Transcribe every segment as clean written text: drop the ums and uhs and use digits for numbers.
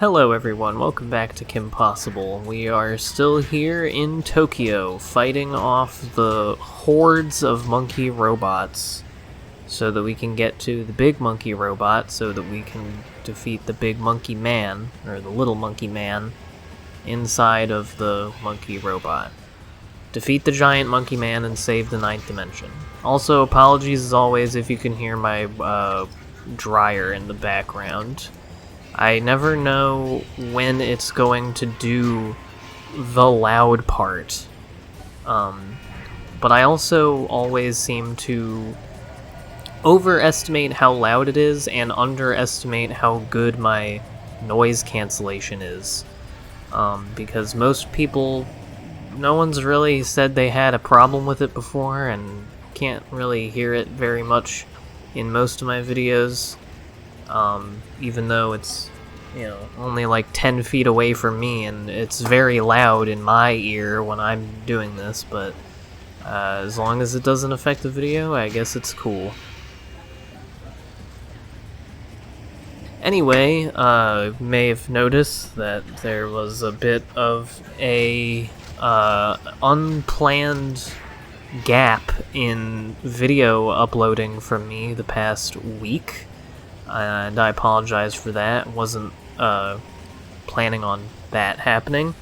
Hello everyone, welcome back to Kim Possible. We are still here in Tokyo, fighting off the hordes of monkey robots, so that we can get to the big monkey robot, so that we can defeat the big monkey man, or the little monkey man, inside of the monkey robot. Defeat the giant monkey man and save the 9th dimension. Also, apologies as always if you can hear my dryer in the background. I never know when it's going to do the loud part. But I also always seem to overestimate how loud it is and underestimate how good my noise cancellation is. Because most people, no one's really said they had a problem with it before, and can't really hear it very much in most of my videos. Even though it's, only like 10 feet away from me, and it's very loud in my ear when I'm doing this, but as long as it doesn't affect the video, I guess it's cool. Anyway, you may have noticed that there was a bit of a unplanned gap in video uploading from me the past week. And I apologize for that. Wasn't planning on that happening.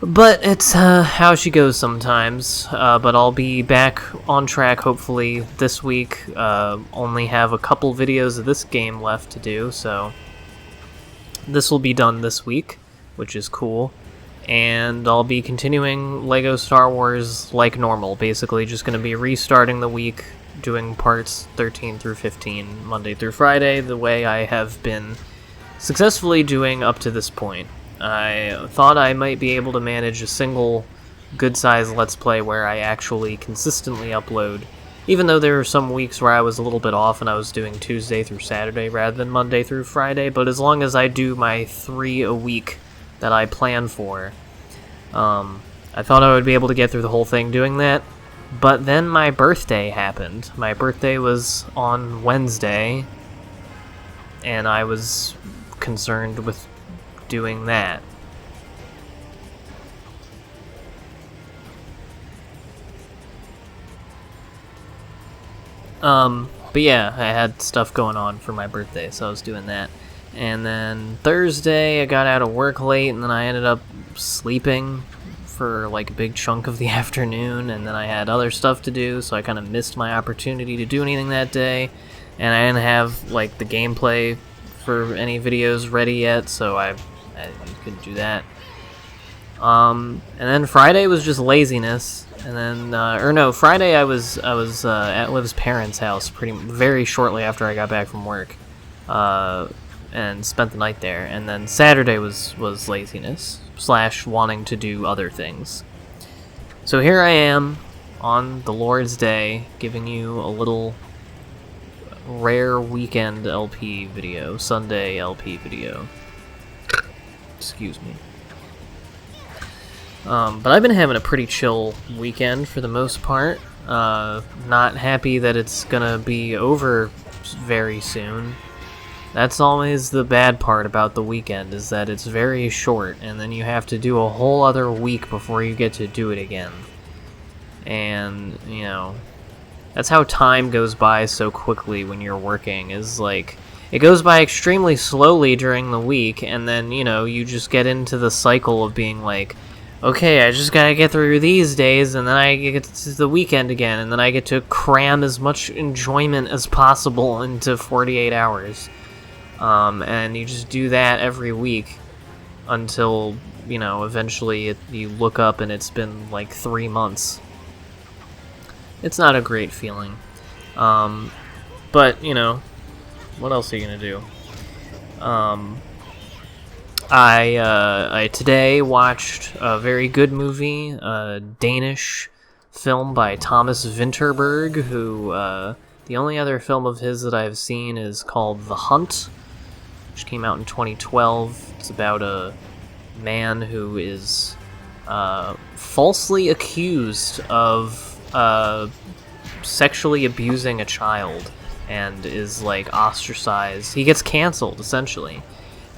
But it's how she goes sometimes. But I'll be back on track hopefully this week. Only have a couple videos of this game left to do, so this will be done this week, which is cool. And I'll be continuing LEGO Star Wars like normal. Basically just going to be restarting the week, doing parts 13 through 15, Monday through Friday, the way I have been successfully doing up to this point. I thought I might be able to manage a single good-sized Let's Play where I actually consistently upload, even though there were some weeks where I was a little bit off and I was doing Tuesday through Saturday rather than Monday through Friday, but as long as I do my 3 a week that I plan for, I thought I would be able to get through the whole thing doing that. But then my birthday happened. My birthday was on Wednesday, and I was concerned with doing that. But yeah, I had stuff going on for my birthday, so I was doing that. And then Thursday, I got out of work late, and then I ended up sleeping for like a big chunk of the afternoon, and then I had other stuff to do, so I kind of missed my opportunity to do anything that day, and I didn't have like the gameplay for any videos ready yet, so I couldn't do that. And then Friday was just laziness, and then Friday I was at Liv's parents' house very shortly after I got back from work, and spent the night there, and then Saturday was laziness / wanting to do other things. So here I am on the Lord's Day, giving you a little rare weekend LP video, Sunday LP video. Excuse me. But I've been having a pretty chill weekend for the most part. Not happy that it's gonna be over very soon. That's always the bad part about the weekend, is that it's very short, and then you have to do a whole other week before you get to do it again. And, that's how time goes by so quickly when you're working, is like, it goes by extremely slowly during the week, and then, you just get into the cycle of being like, okay, I just gotta get through these days, and then I get to the weekend again, and then I get to cram as much enjoyment as possible into 48 hours. And you just do that every week until, eventually you look up and it's been like 3 months. It's not a great feeling. But, what else are you gonna do? I today watched a very good movie, a Danish film by Thomas Vinterberg, who, the only other film of his that I've seen is called The Hunt, which came out in 2012. It's about a man who is falsely accused of sexually abusing a child and is like ostracized. He gets canceled essentially,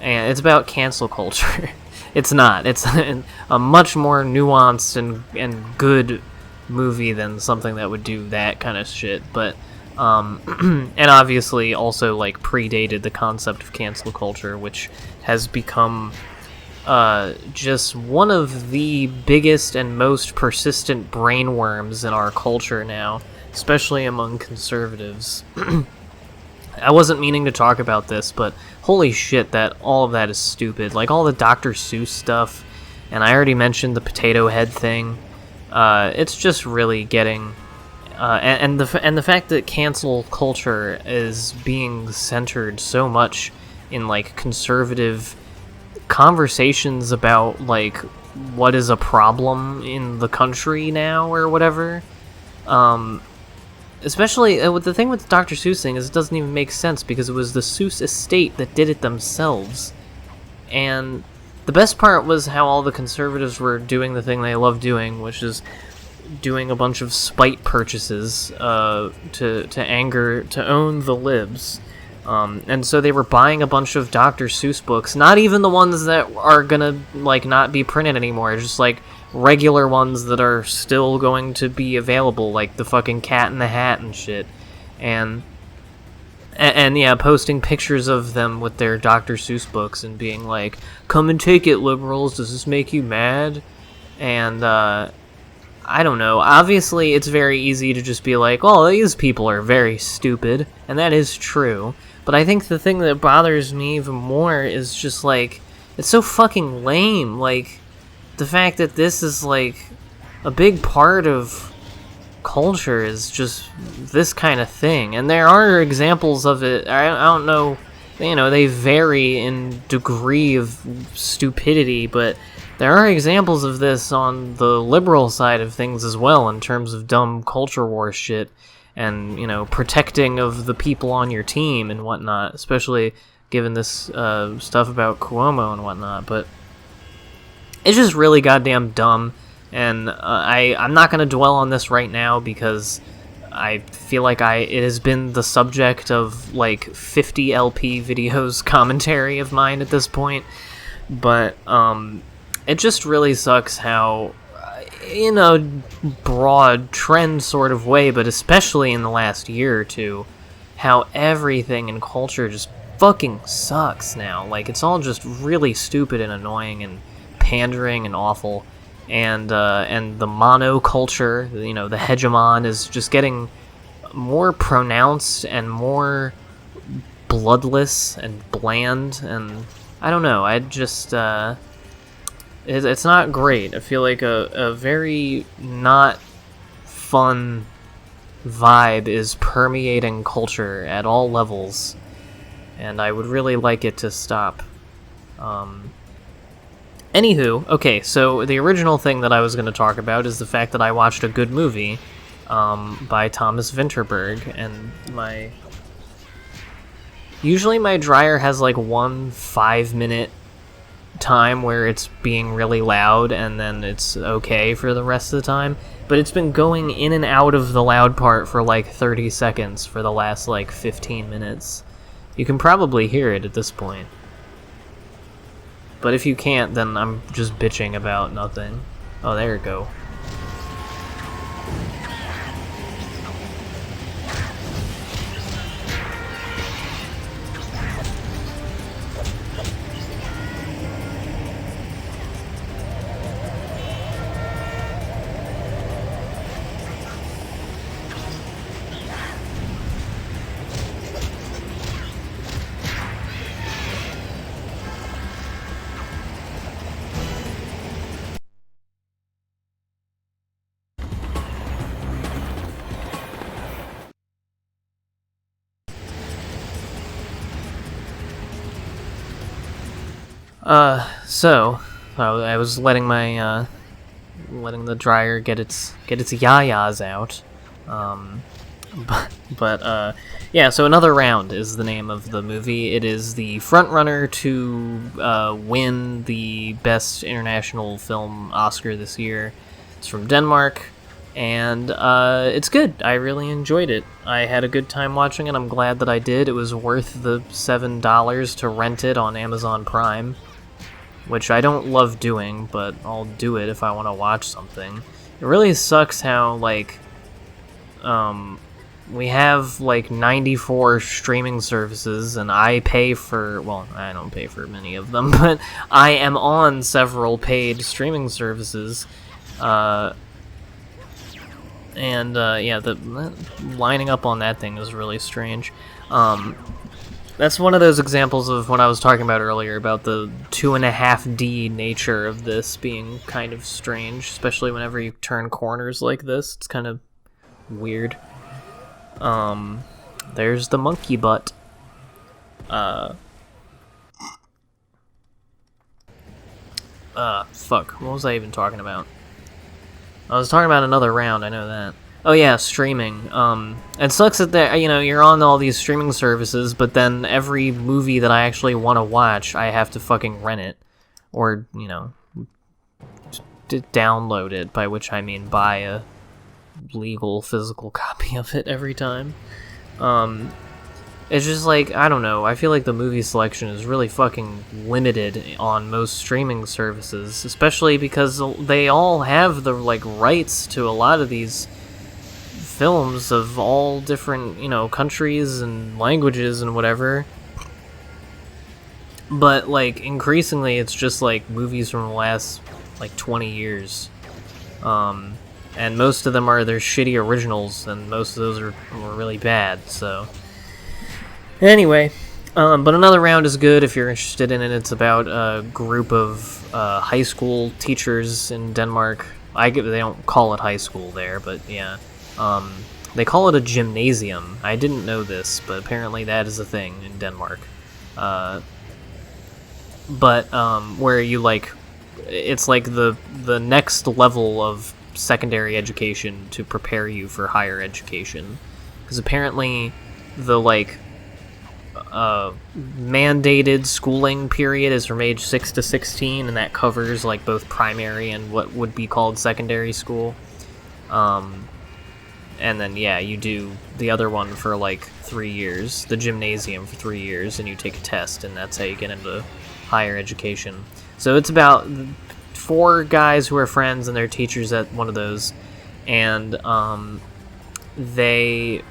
and it's about cancel culture. It's not. It's a much more nuanced and good movie than something that would do that kind of shit. But and obviously also like predated the concept of cancel culture, which has become just one of the biggest and most persistent brainworms in our culture now, especially among conservatives. I wasn't meaning to talk about this, but holy shit, that all of that is stupid. Like all the Dr. Seuss stuff, and I already mentioned the potato head thing. It's just really getting, and the fact that cancel culture is being centered so much in like conservative conversations about like what is a problem in the country now or whatever. Especially with the thing with the Dr. Seuss thing is it doesn't even make sense because it was the Seuss estate that did it themselves. And the best part was how all the conservatives were doing the thing they love doing, which is doing a bunch of spite purchases to own the libs. And so they were buying a bunch of Dr. Seuss books, not even the ones that are gonna like not be printed anymore, just like regular ones that are still going to be available, like the fucking Cat in the Hat and shit, and yeah, posting pictures of them with their Dr. Seuss books and being like, "Come and take it, liberals. Does this make you mad?" And I don't know. Obviously, it's very easy to just be like, "Oh, these people are very stupid," and that is true. But I think the thing that bothers me even more is just like it's so fucking lame. Like the fact that this is like a big part of culture is just this kind of thing, and there are examples of it. I don't know, you know, they vary in degree of stupidity, but there are examples of this on the liberal side of things as well, in terms of dumb culture war shit and, you know, protecting of the people on your team and whatnot, especially given this stuff about Cuomo and whatnot. But it's just really goddamn dumb, and I'm not going to dwell on this right now because I feel like it has been the subject of like 50 LP videos commentary of mine at this point. But it just really sucks how, in a broad trend sort of way, but especially in the last year or two, how everything in culture just fucking sucks now. Like, it's all just really stupid and annoying and pandering and awful. And the monoculture, you know, the hegemon is just getting more pronounced and more bloodless and bland, and I don't know, I just it's not great. I feel like a very not fun vibe is permeating culture at all levels, and I would really like it to stop. Anywho, okay, so the original thing that I was going to talk about is the fact that I watched a good movie by Thomas Vinterberg, and usually my dryer has like 1 5-minute time where it's being really loud and then it's okay for the rest of the time, but it's been going in and out of the loud part for like 30 seconds for the last like 15 minutes. You can probably hear it at this point. But if you can't, then I'm just bitching about nothing. Oh, there it go. So I was letting my letting the dryer get its yayas out, but yeah. So Another Round is the name of the movie. It is the frontrunner to win the Best International Film Oscar this year. It's from Denmark. And it's good. I really enjoyed it. I had a good time watching it. I'm glad that I did. It was worth the $7 to rent it on Amazon Prime, which I don't love doing, but I'll do it if I want to watch something. It really sucks how, like, we have, like, 94 streaming services, and I pay for, well, I don't pay for many of them, but I am on several paid streaming services, yeah, lining up on that thing is really strange. That's one of those examples of what I was talking about earlier, about the 2.5D nature of this being kind of strange, especially whenever you turn corners like this. It's kind of weird. There's the monkey butt. Fuck, what was I even talking about? I was talking about another round, I know that. Oh yeah, streaming. It sucks that you're on all these streaming services, but then every movie that I actually want to watch, I have to fucking rent it. Or, download it, by which I mean buy a legal physical copy of it every time. It's just like, I don't know, I feel like the movie selection is really fucking limited on most streaming services, especially because they all have the, like, rights to a lot of these films of all different, countries and languages and whatever. But, like, increasingly it's just, like, movies from the last, like, 20 years. And most of them are their shitty originals, and most of those were really bad, so... Anyway, but another round is good if you're interested in it. It's about a group of high school teachers in Denmark. They don't call it high school there, but yeah. They call it a gymnasium. I didn't know this, but apparently that is a thing in Denmark. Where you, like... It's like the next level of secondary education to prepare you for higher education. Because apparently the, like... mandated schooling period is from age 6 to 16, and that covers like both primary and what would be called secondary school. And then yeah, you do the other one for like 3 years, the gymnasium for 3 years, and you take a test, and that's how you get into higher education. So it's about 4 guys who are friends and they're teachers at one of those, and they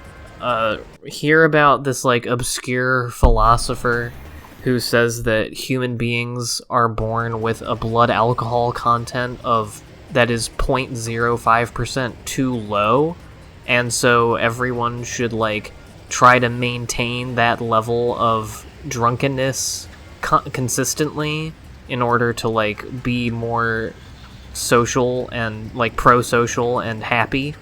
hear about this, like, obscure philosopher who says that human beings are born with a blood alcohol content that is 0.05% too low, and so everyone should, like, try to maintain that level of drunkenness consistently in order to, like, be more social and, like, pro-social and happy.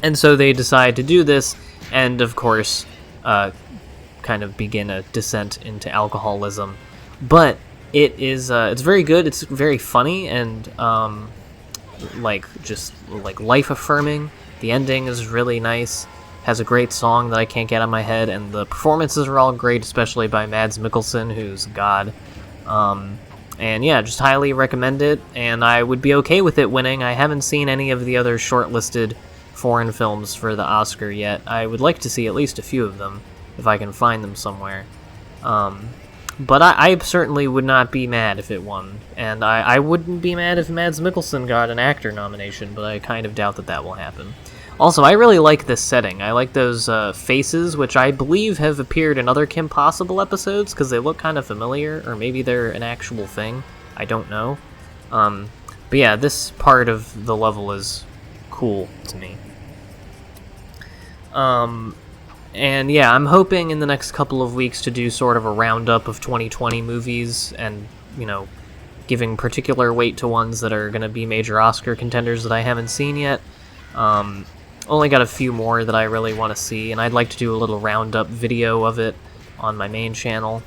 And so they decide to do this, and of course, kind of begin a descent into alcoholism. But it's very good. It's very funny and just life affirming. The ending is really nice. Has a great song that I can't get out of my head, and the performances are all great, especially by Mads Mikkelsen, who's God. And yeah, just highly recommend it. And I would be okay with it winning. I haven't seen any of the other shortlisted foreign films for the Oscar yet. I would like to see at least a few of them, if I can find them somewhere. But I certainly would not be mad if it won, and I wouldn't be mad if Mads Mikkelsen got an actor nomination, but I kind of doubt that will happen. Also, I really like this setting. I like those faces, which I believe have appeared in other Kim Possible episodes, because they look kind of familiar, or maybe they're an actual thing. I don't know. But yeah, this part of the level is cool to me. And yeah, I'm hoping in the next couple of weeks to do sort of a roundup of 2020 movies and, giving particular weight to ones that are going to be major Oscar contenders that I haven't seen yet. Only got a few more that I really want to see, and I'd like to do a little roundup video of it on my main channel.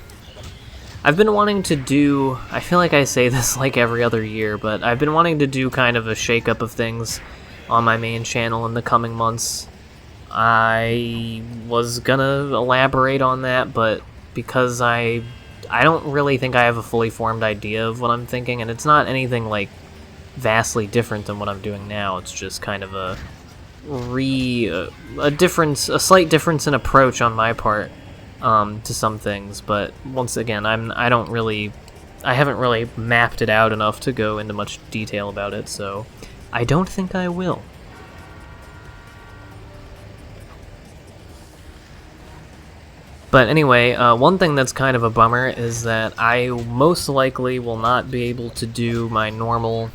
I've been wanting to do, I feel like I say this like every other year, but I've been wanting to do kind of a shakeup of things on my main channel in the coming months. I was gonna elaborate on that, but because I don't really think I have a fully formed idea of what I'm thinking, and it's not anything, like, vastly different than what I'm doing now. It's just kind of a slight difference in approach on my part to some things. But once again, I haven't really mapped it out enough to go into much detail about it, so I don't think I will. But anyway, one thing that's kind of a bummer is that I most likely will not be able to do my normal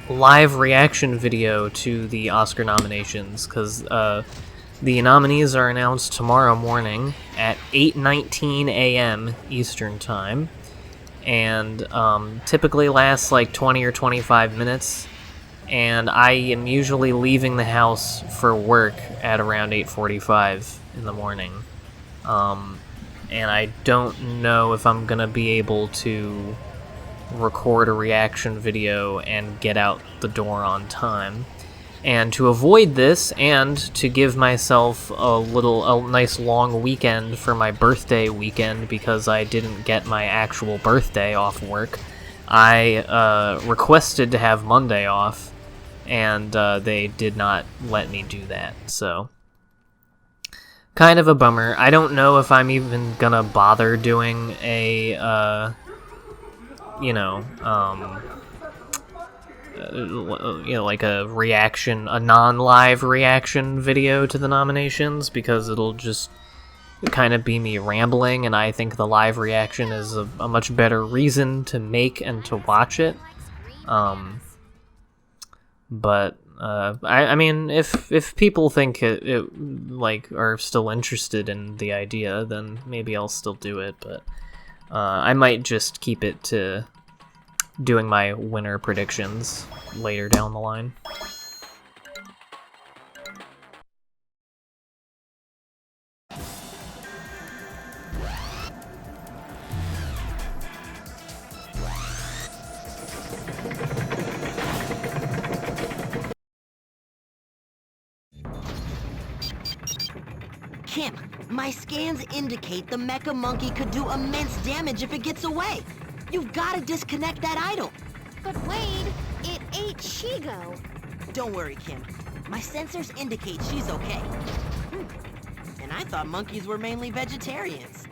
live reaction video to the Oscar nominations, because the nominees are announced tomorrow morning at 8:19 a.m. Eastern Time, and typically lasts like 20 or 25 minutes, and I am usually leaving the house for work at around 8:45 in the morning. And I don't know if I'm gonna be able to record a reaction video and get out the door on time. And to avoid this, and to give myself a nice long weekend for my birthday weekend, because I didn't get my actual birthday off work, I requested to have Monday off, and they did not let me do that, so kind of a bummer. I don't know if I'm even gonna bother doing a, like a non-live reaction video to the nominations, because it'll just kind of be me rambling, and I think the live reaction is a much better reason to make and to watch it. But I mean, if people think it like are still interested in the idea, then maybe I'll still do it. But I might just keep it to doing my winner predictions later down the line. Kim, my scans indicate the mecha monkey could do immense damage if it gets away. You've got to disconnect that idol. But Wade, it ate Shigo. Don't worry, Kim. My sensors indicate she's okay. And I thought monkeys were mainly vegetarians.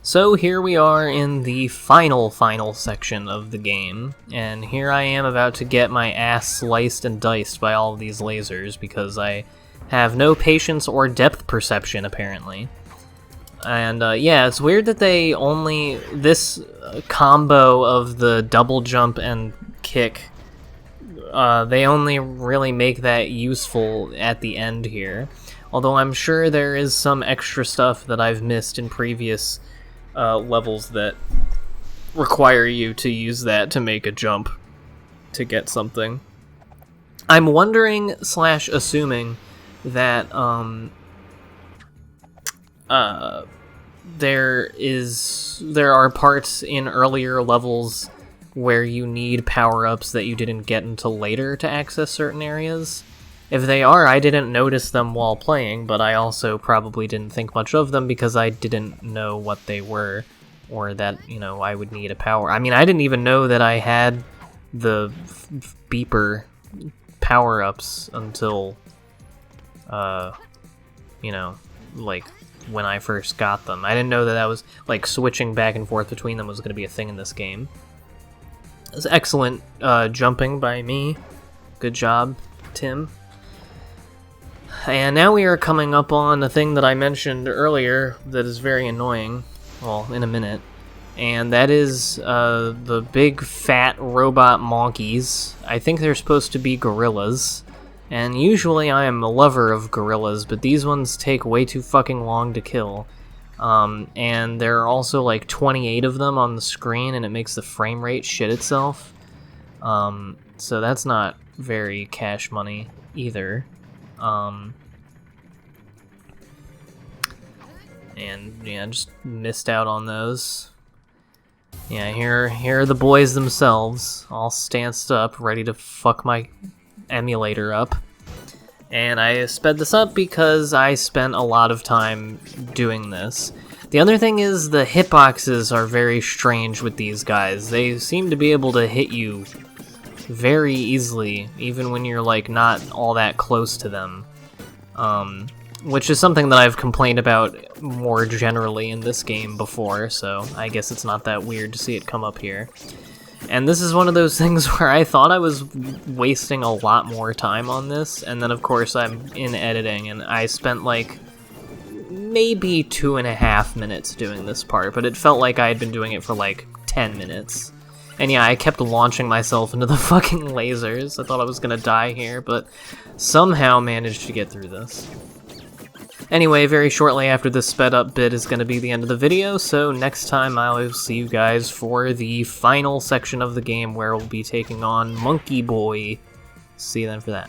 So here we are in the final section of the game, and here I am about to get my ass sliced and diced by all of these lasers, because I have no patience or depth perception, apparently. And yeah, it's weird that they only... this combo of the double jump and kick, they only really make that useful at the end here. Although I'm sure there is some extra stuff that I've missed in previous levels that require you to use that to make a jump to get something. I'm wondering / assuming that there are parts in earlier levels where you need power-ups that you didn't get until later to access certain areas. If they are, I didn't notice them while playing, but I also probably didn't think much of them because I didn't know what they were, or that, you know, I would need a power. I mean, I didn't even know that I had the beeper power-ups until, you know, like, when I first got them. I didn't know that was, like, switching back and forth between them was going to be a thing in this game. It was excellent jumping by me. Good job, Tim. And now we are coming up on a thing that I mentioned earlier that is very annoying, well, in a minute, and that is the big fat robot monkeys. I think they're supposed to be gorillas, and usually I am a lover of gorillas, but these ones take way too fucking long to kill. And there are also like 28 of them on the screen, and it makes the frame rate shit itself. So that's not very cash money either. And yeah, just missed out on those. Yeah, here are the boys themselves, all stanced up, ready to fuck my emulator up. And I sped this up because I spent a lot of time doing this. The other thing is the hitboxes are very strange with these guys. They seem to be able to hit you very easily, even when you're like not all that close to them. Which is something that I've complained about more generally in this game before, so I guess it's not that weird to see it come up here. And this is one of those things where I thought I was wasting a lot more time on this, and then of course I'm in editing, and I spent like maybe 2.5 minutes doing this part, but it felt like I had been doing it for like 10 minutes. And yeah, I kept launching myself into the fucking lasers. I thought I was gonna die here, but somehow managed to get through this. Anyway, very shortly after this sped up bit is going to be the end of the video, so next time I'll see you guys for the final section of the game where we'll be taking on Monkey Boy. See you then for that.